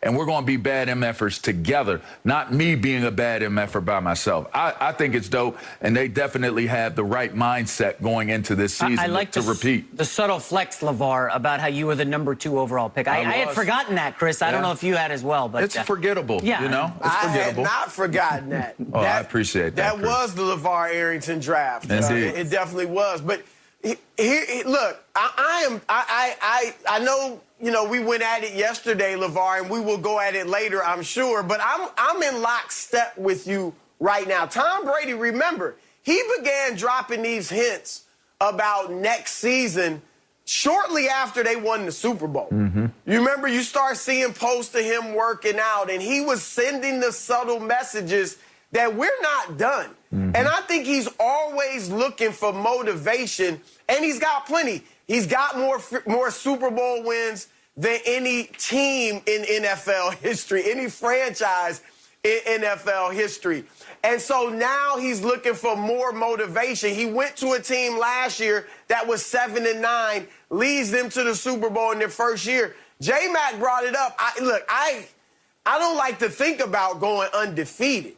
and we're going to be bad MFers together, not me being a bad MFer by myself. I think it's dope, and they definitely have the right mindset going into this season I like to repeat. The subtle flex, LeVar, about how you were the #2 overall pick. I had forgotten that, Chris. I don't know if you had as well. But it's forgettable, you know? It's forgettable. I had not forgotten that. I appreciate that, That was the LeVar Arrington draft. It definitely was. But here, look, I know, you know, we went at it yesterday, LeVar, and we will go at it later, I'm sure. But I'm in lockstep with you right now. Tom Brady, remember, he began dropping these hints about next season shortly after they won the Super Bowl. You remember, you start seeing posts of him working out, and he was sending the subtle messages that we're not done. And I think he's always looking for motivation, and he's got plenty. He's got more Super Bowl wins than any team in NFL history, any franchise in NFL history. And so now he's looking for more motivation. He went to a team last year that was 7-9, leads them to the Super Bowl in their first year. J-Mac brought it up. I don't like to think about going undefeated.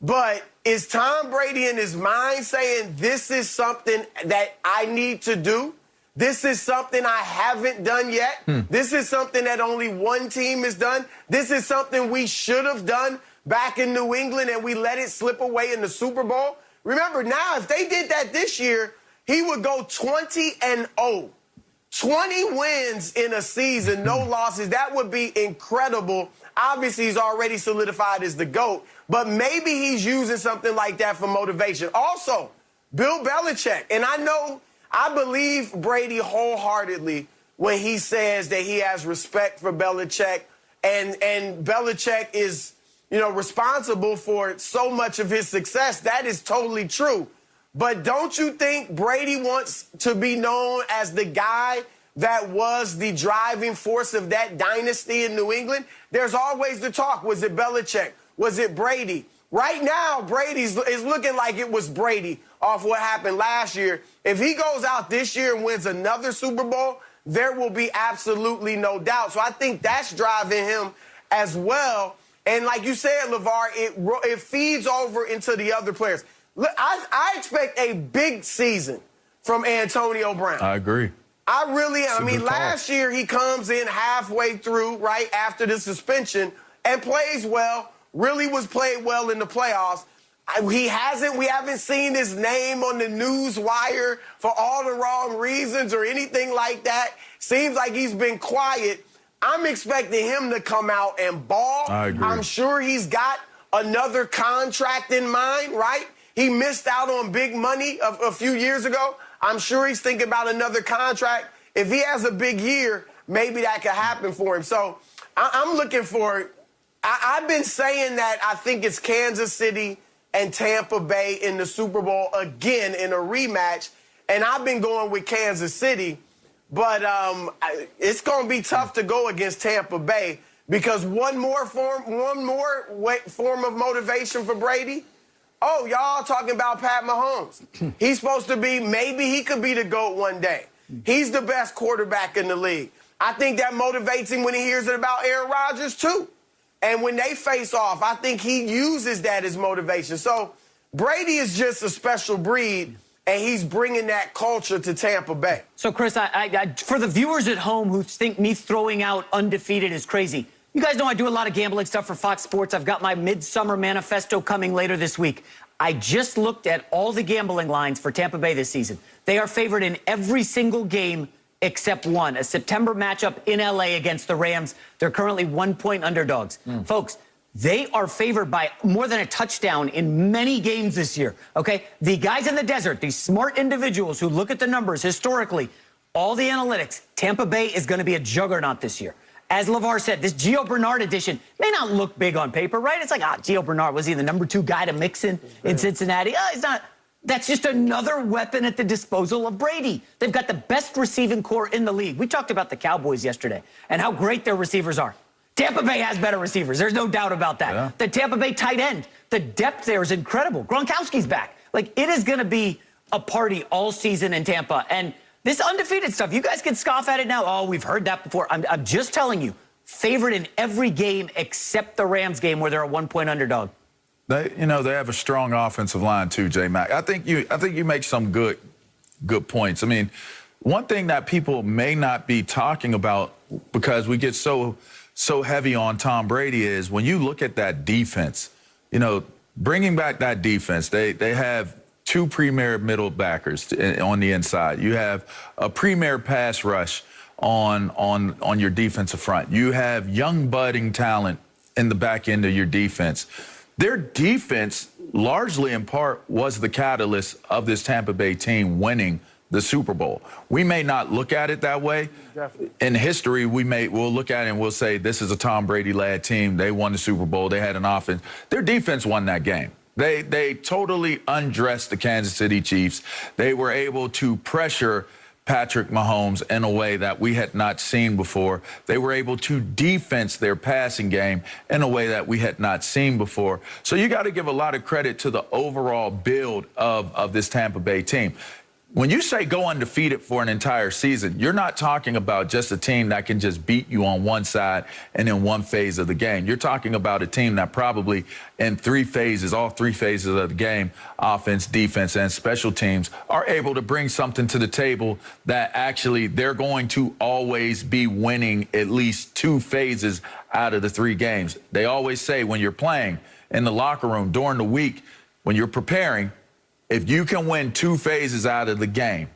But is Tom Brady in his mind saying this is something that I need to do? This is something I haven't done yet. This is something that only one team has done. This is something we should have done back in New England, and we let it slip away in the Super Bowl. Remember, now, if they did that this year, he would go 20-0. 20 wins in a season, no losses. That would be incredible. Obviously, he's already solidified as the GOAT, but maybe he's using something like that for motivation. Also, Bill Belichick, and I believe Brady wholeheartedly when he says that he has respect for Belichick, and Belichick is, you know, responsible for so much of his success. That is totally true. But don't you think Brady wants to be known as the guy that was the driving force of that dynasty in New England? There's always the talk. Was it Belichick? Was it Brady? Right now, Brady's is looking like it was Brady off what happened last year. If he goes out this year and wins another Super Bowl, there will be absolutely no doubt. So I think that's driving him as well. And like you said, LeVar, it feeds over into the other players. Look, I expect a big season from Antonio Brown. I agree. I mean, last year he comes in halfway through, right after the suspension, and plays well, really was played well in the playoffs. We haven't seen his name on the news wire for all the wrong reasons or anything like that. Seems like he's been quiet. I'm expecting him to come out and ball. I agree. I'm sure he's got another contract in mind, right? He missed out on big money a few years ago. I'm sure he's thinking about another contract. If he has a big year, maybe that could happen for him. So I'm looking for I've been saying that I think it's Kansas City and Tampa Bay in the Super Bowl again in a rematch. And I've been going with Kansas City. But it's going to be tough to go against Tampa Bay because one more form of motivation for Brady. Oh, y'all talking about Pat Mahomes. He's supposed to be, maybe he could be the GOAT one day. He's the best quarterback in the league. I think that motivates him when he hears it about Aaron Rodgers, too. And when they face off, I think he uses that as motivation. So Brady is just a special breed, and he's bringing that culture to Tampa Bay. So, Chris, for the viewers at home who think me throwing out undefeated is crazy, you guys know I do a lot of gambling stuff for Fox Sports. I've got my Midsummer Manifesto coming later this week. I just looked at all the gambling lines for Tampa Bay this season. They are favored in every single game except one, a September matchup in L.A. against the Rams. They're currently 1-point underdogs. Folks, they are favored by more than a touchdown in many games this year, okay? The guys in the desert, these smart individuals who look at the numbers historically, all the analytics, Tampa Bay is going to be a juggernaut this year. As LeVar said, this Gio Bernard edition may not look big on paper, right? It's like, Gio Bernard, was he the #2 guy to mix in Cincinnati? He's not. That's just another weapon at the disposal of Brady. They've got the best receiving core in the league. We talked about the Cowboys yesterday and how great their receivers are. Tampa Bay has better receivers. There's no doubt about that. Yeah. The Tampa Bay tight end, the depth there is incredible. Gronkowski's back. Like, it is going to be a party all season in Tampa. And this undefeated stuff, you guys can scoff at it now. Oh, we've heard that before. I'm just telling you, favored in every game except the Rams game where they're a 1-point underdog. They have a strong offensive line too, J-Mac. I think you make some good points. I mean, one thing that people may not be talking about because we get so heavy on Tom Brady is when you look at that defense, bringing back that defense, they have two premier middle backers on the inside. You have a premier pass rush on your defensive front. You have young budding talent in the back end of your defense. Their defense, largely in part, was the catalyst of this Tampa Bay team winning the Super Bowl. We may not look at it that way. Definitely. In history, we'll look at it and we'll say this is a Tom Brady-led team. They won the Super Bowl. They had an offense. Their defense won that game. They totally undressed the Kansas City Chiefs. They were able to pressure Patrick Mahomes in a way that we had not seen before. They were able to defense their passing game in a way that we had not seen before. So you got to give a lot of credit to the overall build of this Tampa Bay team. When you say go undefeated for an entire season, you're not talking about just a team that can just beat you on one side and in one phase of the game. You're talking about a team that probably in all three phases of the game, offense, defense, and special teams, are able to bring something to the table that actually they're going to always be winning at least two phases out of the three games. They always say when you're playing in the locker room during the week, when you're preparing, if you can win two phases out of the game,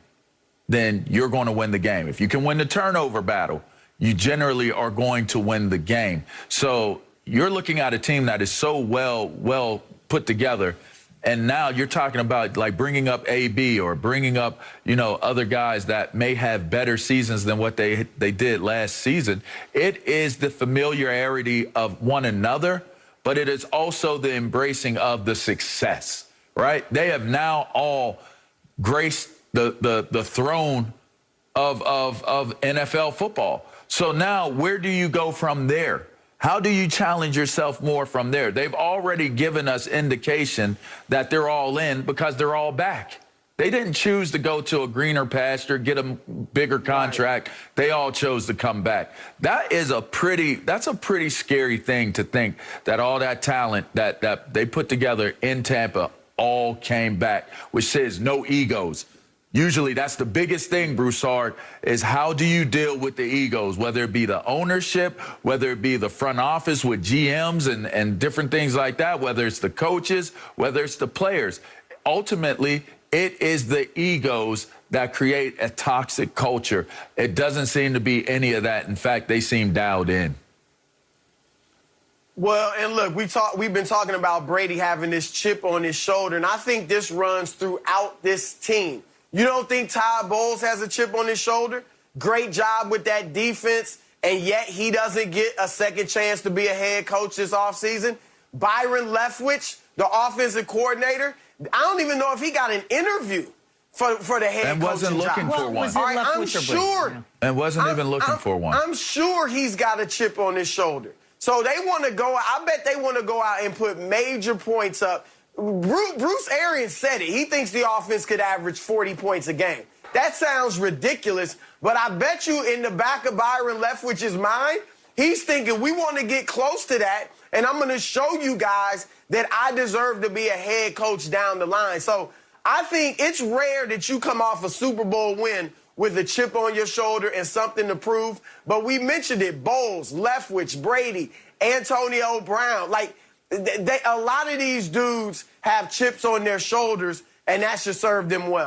then you're going to win the game. If you can win the turnover battle, you generally are going to win the game. So you're looking at a team that is so well put together, and now you're talking about like bringing up AB or bringing up, other guys that may have better seasons than what they did last season. It is the familiarity of one another, but it is also the embracing of the success. Right? They have now all graced the throne of NFL football. So now where do you go from there? How do you challenge yourself more from there? They've already given us indication that they're all in because they're all back. They didn't choose to go to a greener pasture, get a bigger contract. Right. They all chose to come back. That's a pretty scary thing to think that all that talent that they put together in Tampa all came back, which says no egos. Usually that's the biggest thing, Broussard, is how do you deal with the egos, whether it be the ownership, whether it be the front office with GMs and different things like that, whether it's the coaches, whether it's the players. Ultimately, it is the egos that create a toxic culture. It doesn't seem to be any of that. In fact, they seem dialed in. Well, and look, we've been talking about Brady having this chip on his shoulder, and I think this runs throughout this team. You don't think Todd Bowles has a chip on his shoulder? Great job with that defense, and yet he doesn't get a second chance to be a head coach this offseason. Byron Leftwich, the offensive coordinator, I don't even know if he got an interview for the head coaching job. And wasn't looking for one. All right, I'm sure. And wasn't even looking for one. I'm sure he's got a chip on his shoulder. So they want to go, I bet they want to go out and put major points up. Bruce Arians said it. He thinks the offense could average 40 points a game. That sounds ridiculous, but I bet you in the back of Byron Leftwich's mind, he's thinking we want to get close to that, and I'm going to show you guys that I deserve to be a head coach down the line. So I think it's rare that you come off a Super Bowl win with a chip on your shoulder and something to prove. But we mentioned it, Bowles, Leftwich, Brady, Antonio Brown. Like, a lot of these dudes have chips on their shoulders, and that should serve them well.